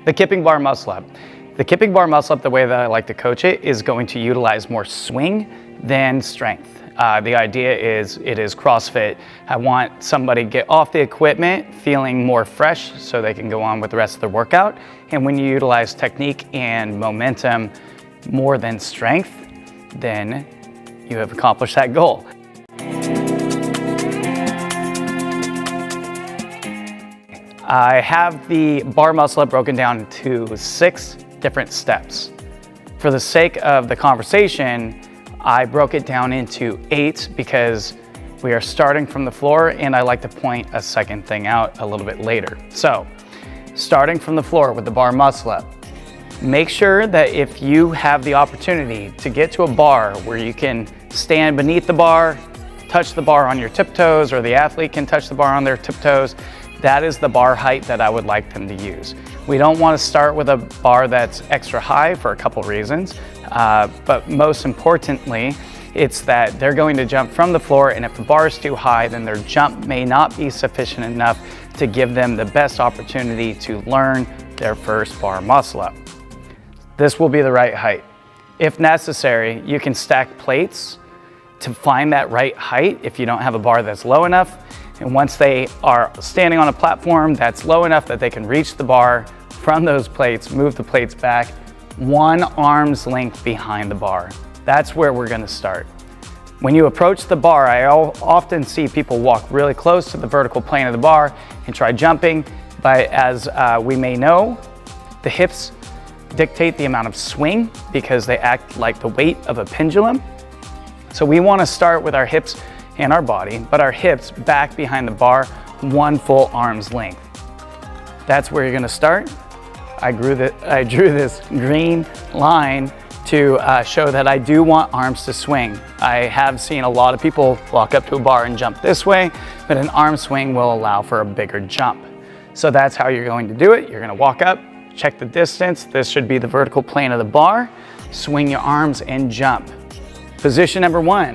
The kipping bar muscle up. The kipping bar muscle up, the way that I like to coach it, is going to utilize more swing than strength. The idea is it is CrossFit. I want somebody to get off the equipment feeling more fresh so they can go on with the rest of their workout. And when you utilize technique and momentum more than strength, then you have accomplished that goal. I have the bar muscle up broken down into 6 different steps. For the sake of the conversation, I broke it down into 8 because we are starting from the floor and I like to point a second thing out a little bit later. So, starting from the floor with the bar muscle up, make sure that if you have the opportunity to get to a bar where you can stand beneath the bar, touch the bar on your tiptoes, or the athlete can touch the bar on their tiptoes, that is the bar height that I would like them to use. We don't want to start with a bar that's extra high for a couple reasons, but most importantly, it's that they're going to jump from the floor, and if the bar is too high, then their jump may not be sufficient enough to give them the best opportunity to learn their first bar muscle up. This will be the right height. If necessary, you can stack plates to find that right height if you don't have a bar that's low enough. And once they are standing on a platform that's low enough that they can reach the bar from those plates, move the plates back 1 arm's length behind the bar. That's where we're gonna start. When you approach the bar, I often see people walk really close to the vertical plane of the bar and try jumping, but as we may know, the hips dictate the amount of swing because they act like the weight of a pendulum. So we wanna start with our hips and our body, but our hips back behind the bar 1 full arm's length. That's where you're gonna start. I drew this green line to show that I do want arms to swing. I have seen a lot of people walk up to a bar and jump this way, but an arm swing will allow for a bigger jump. So that's how you're going to do it. You're gonna walk up, check the distance. This should be the vertical plane of the bar. Swing your arms and jump. Position number 1.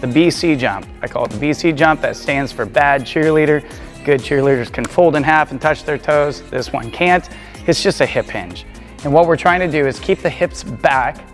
The BC jump. I call it the BC jump. That stands for bad cheerleader. Good cheerleaders can fold in half and touch their toes. This one can't. It's just a hip hinge. And what we're trying to do is keep the hips back,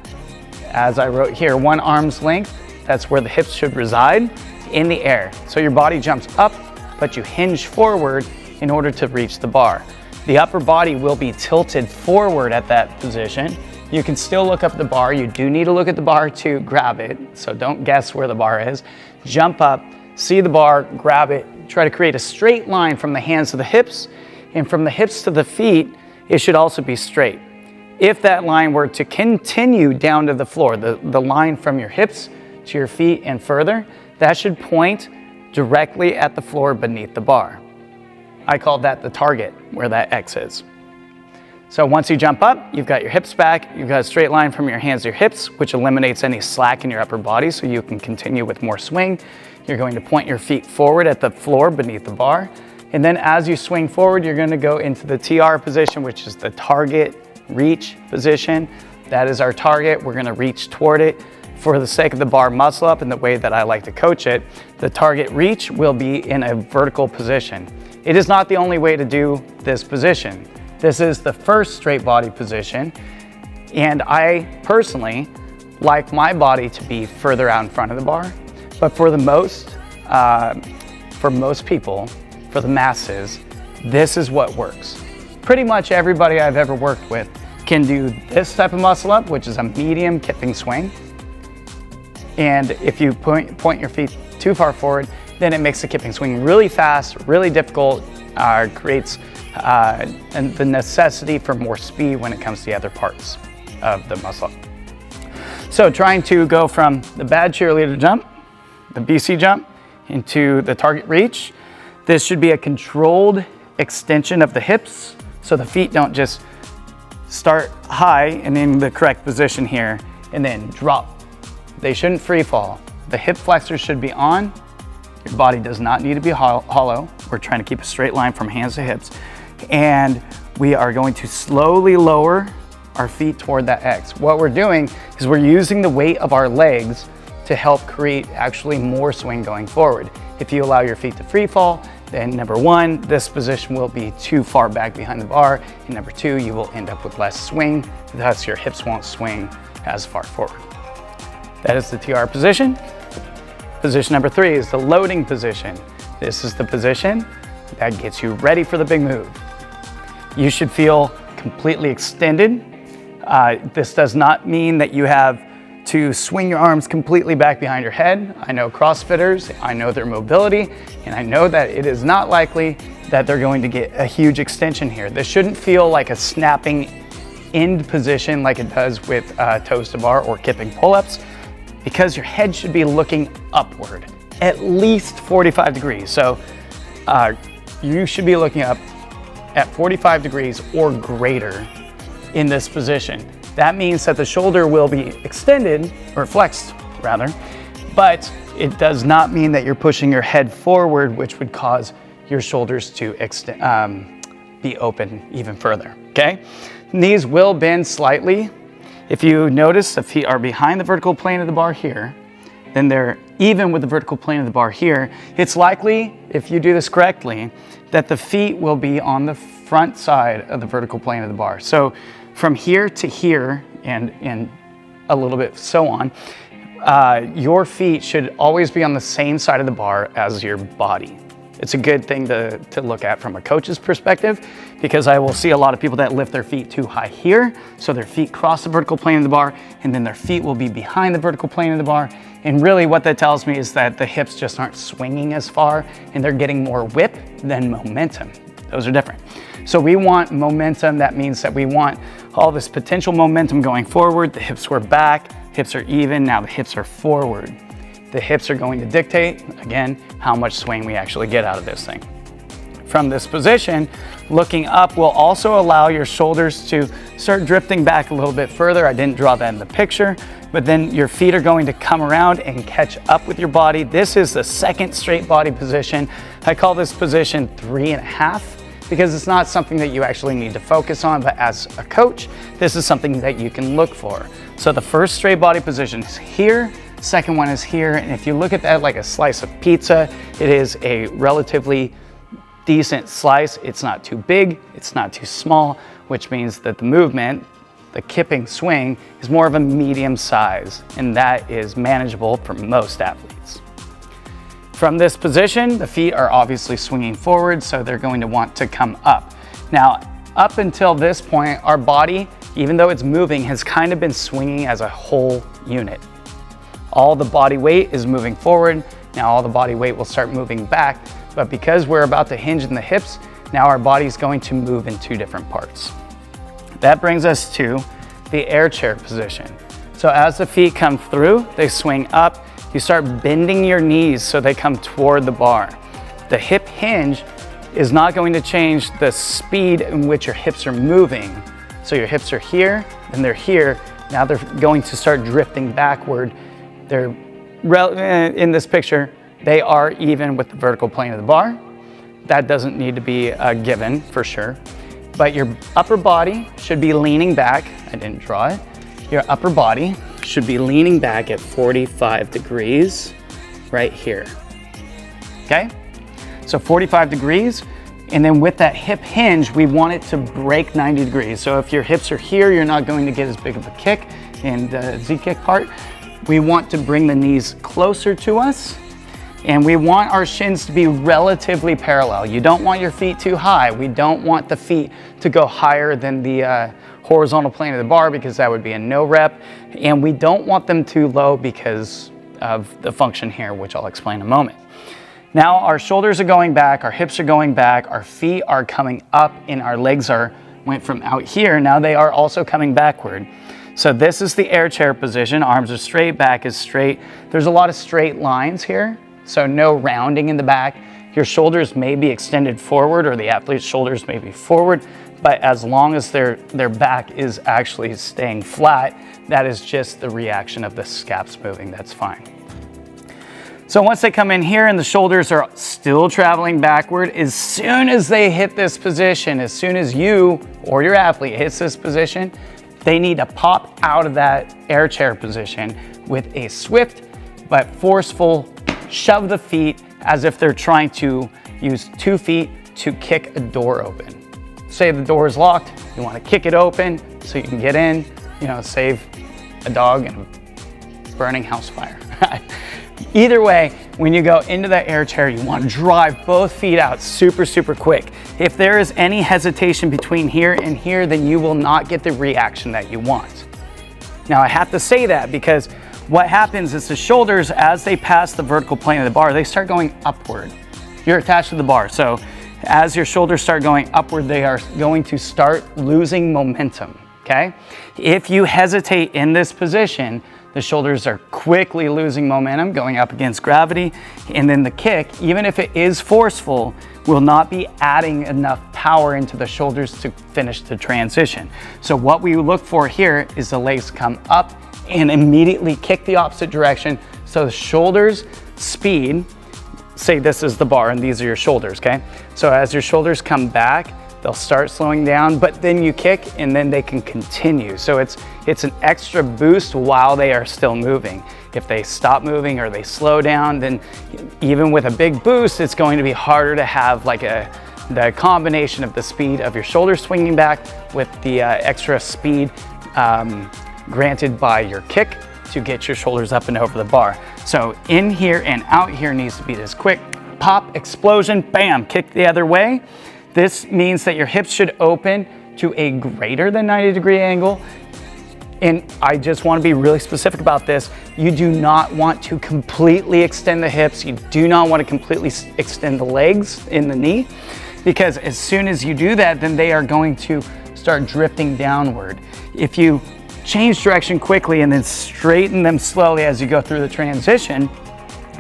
as I wrote here, 1 arm's length. That's where the hips should reside, in the air. So your body jumps up, but you hinge forward in order to reach the bar. The upper body will be tilted forward at that position. You can still look up the bar. You do need to look at the bar to grab it, so don't guess where the bar is. Jump up, see the bar, grab it, try to create a straight line from the hands to the hips, and from the hips to the feet, it should also be straight. If that line were to continue down to the floor, the line from your hips to your feet and further, that should point directly at the floor beneath the bar. I call that the target, where that X is. So once you jump up, you've got your hips back, you've got a straight line from your hands to your hips, which eliminates any slack in your upper body so you can continue with more swing. You're going to point your feet forward at the floor beneath the bar. And then as you swing forward, you're gonna go into the TR position, which is the target reach position. That is our target. We're gonna reach toward it. For the sake of the bar muscle up and the way that I like to coach it, the target reach will be in a vertical position. It is not the only way to do this position. This is the first straight body position, and I personally like my body to be further out in front of the bar, but for most people, for the masses, this is what works. Pretty much everybody I've ever worked with can do this type of muscle up, which is a medium kipping swing. And if you point your feet too far forward, then it makes the kipping swing really fast, really difficult, creates the necessity for more speed when it comes to the other parts of the muscle up. So trying to go from the bad cheerleader jump, the BC jump, into the target reach. This should be a controlled extension of the hips so the feet don't just start high and in the correct position here and then drop. They shouldn't free fall. The hip flexors should be on. Your body does not need to be hollow. We're trying to keep a straight line from hands to hips. And we are going to slowly lower our feet toward that X. What we're doing is we're using the weight of our legs to help create actually more swing going forward. If you allow your feet to free fall, then number one, this position will be too far back behind the bar, and number two, you will end up with less swing, thus your hips won't swing as far forward. That is the TR position. Position number three is the loading position. This is the position that gets you ready for the big move. You should feel completely extended. This does not mean that you have to swing your arms completely back behind your head. I know CrossFitters, I know their mobility, and I know that it is not likely that they're going to get a huge extension here. This shouldn't feel like a snapping end position like it does with toes to bar or kipping pull-ups, because your head should be looking upward, at least 45 degrees. So you should be looking up at 45 degrees or greater in this position. That means that the shoulder will be extended, or flexed rather, but it does not mean that you're pushing your head forward, which would cause your shoulders to be open even further, okay? Knees will bend slightly. If you notice, the feet are behind the vertical plane of the bar here, then they're even with the vertical plane of the bar here. It's likely, if you do this correctly, that the feet will be on the front side of the vertical plane of the bar. So from here to here and a little bit so on, your feet should always be on the same side of the bar as your body. It's a good thing to look at from a coach's perspective, because I will see a lot of people that lift their feet too high here, so their feet cross the vertical plane of the bar, and then their feet will be behind the vertical plane of the bar. And really what that tells me is that the hips just aren't swinging as far, and they're getting more whip than momentum. Those are different. So we want momentum. That means that we want all this potential momentum going forward. The hips were back, hips are even, now the hips are forward. The hips are going to dictate, again, how much swing we actually get out of this thing. From this position, looking up will also allow your shoulders to start drifting back a little bit further. I didn't draw that in the picture, but then your feet are going to come around and catch up with your body. This is the second straight body position. I call this position 3.5 because it's not something that you actually need to focus on, but as a coach, this is something that you can look for. So the first straight body position is here, second one is here, and if you look at that like a slice of pizza, it is a relatively decent slice. It's not too big, it's not too small, which means that the movement, the kipping swing, is more of a medium size, and that is manageable for most athletes. From this position, the feet are obviously swinging forward, so they're going to want to come up. Now, up until this point, our body, even though it's moving, has kind of been swinging as a whole unit. All the body weight is moving forward. Now all the body weight will start moving back, but because we're about to hinge in the hips, now our body's going to move in two different parts. That brings us to the air chair position. So as the feet come through, they swing up, you start bending your knees so they come toward the bar. The hip hinge is not going to change the speed in which your hips are moving. So your hips are here, and they're here. Now they're going to start drifting backward. They're, in this picture, they are even with the vertical plane of the bar. That doesn't need to be a given for sure. But your upper body should be leaning back. I didn't draw it. Your upper body should be leaning back at 45 degrees right here. Okay? So 45 degrees. And then with that hip hinge, we want it to break 90 degrees. So if your hips are here, you're not going to get as big of a kick in the Z-kick part. We want to bring the knees closer to us, and we want our shins to be relatively parallel. You don't want your feet too high. We don't want the feet to go higher than the horizontal plane of the bar, because that would be a no rep. And we don't want them too low because of the function here, which I'll explain in a moment. Now our shoulders are going back, our hips are going back, our feet are coming up, and our legs went from out here. Now they are also coming backward. So this is the air chair position. Arms are straight, back is straight. There's a lot of straight lines here, so no rounding in the back. Your shoulders may be extended forward, or the athlete's shoulders may be forward, but as long as their back is actually staying flat, that is just the reaction of the scaps moving, that's fine. So once they come in here and the shoulders are still traveling backward, as soon as they hit this position, as soon as you or your athlete hits this position, they need to pop out of that air chair position with a swift but forceful shove the feet as if they're trying to use 2 feet to kick a door open. Say the door is locked, you want to kick it open so you can get in, save a dog in a burning house fire. Either way, when you go into that air chair, you want to drive both feet out super, super quick. If there is any hesitation between here and here, then you will not get the reaction that you want. Now, I have to say that because what happens is the shoulders, as they pass the vertical plane of the bar, they start going upward. You're attached to the bar, so as your shoulders start going upward, they are going to start losing momentum, okay? If you hesitate in this position, the shoulders are quickly losing momentum, going up against gravity, and then the kick, even if it is forceful, will not be adding enough power into the shoulders to finish the transition. So what we look for here is the legs come up and immediately kick the opposite direction. So the shoulders speed, say this is the bar and these are your shoulders, okay? So as your shoulders come back, they'll start slowing down, but then you kick and then they can continue. So it's an extra boost while they are still moving. If they stop moving or they slow down, then even with a big boost, it's going to be harder to have like the combination of the speed of your shoulders swinging back with the extra speed granted by your kick to get your shoulders up and over the bar. So in here and out here needs to be this quick pop, explosion, bam, kick the other way. This means that your hips should open to a greater than 90-degree angle. And I just want to be really specific about this. You do not want to completely extend the hips. You do not want to completely extend the legs in the knee, because as soon as you do that, then they are going to start drifting downward. If you change direction quickly and then straighten them slowly as you go through the transition,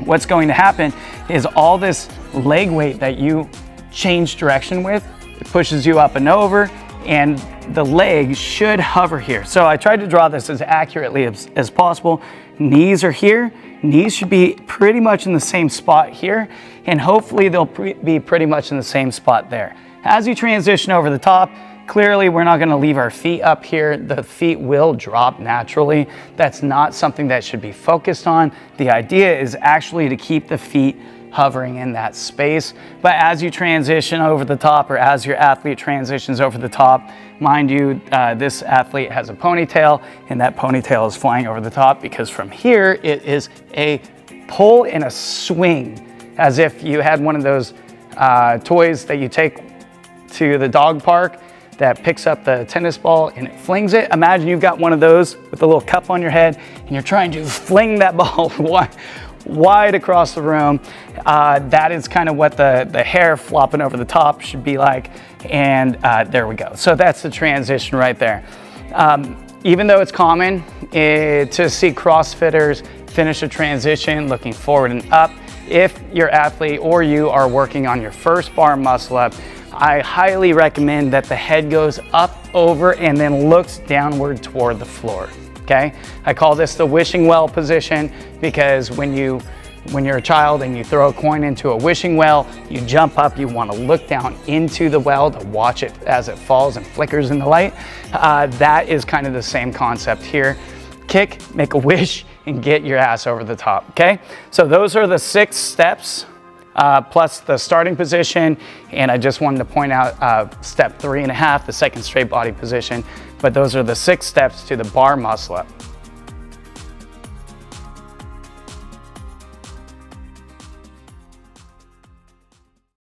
what's going to happen is all this leg weight that you change direction with, it pushes you up and over, and the leg should hover here. So I tried to draw this as accurately as possible. Knees are here. Knees should be pretty much in the same spot here, and hopefully they'll be pretty much in the same spot there. As you transition over the top, clearly we're not gonna leave our feet up here. The feet will drop naturally. That's not something that should be focused on. The idea is actually to keep the feet hovering in that space. But as you transition over the top, or as your athlete transitions over the top, mind you, this athlete has a ponytail, and that ponytail is flying over the top, because from here it is a pull and a swing, as if you had one of those toys that you take to the dog park that picks up the tennis ball and it flings it. Imagine you've got one of those with a little cup on your head and you're trying to fling that ball wide across the room. That is kind of what the hair flopping over the top should be like. And there we go. So that's the transition right there. Even though it's common to see CrossFitters finish a transition looking forward and up, if your athlete or you are working on your first bar muscle up, I highly recommend that the head goes up, over, and then looks downward toward the floor. Okay, I call this the wishing well position, because when you're a child and you throw a coin into a wishing well, you jump up, you want to look down into the well to watch it as it falls and flickers in the light. That is kind of the same concept here. Kick, make a wish, and get your ass over the top, okay? So those are the 6 steps, plus the starting position, and I just wanted to point out step 3.5, the second straight body position, but those are the 6 steps to the bar muscle up.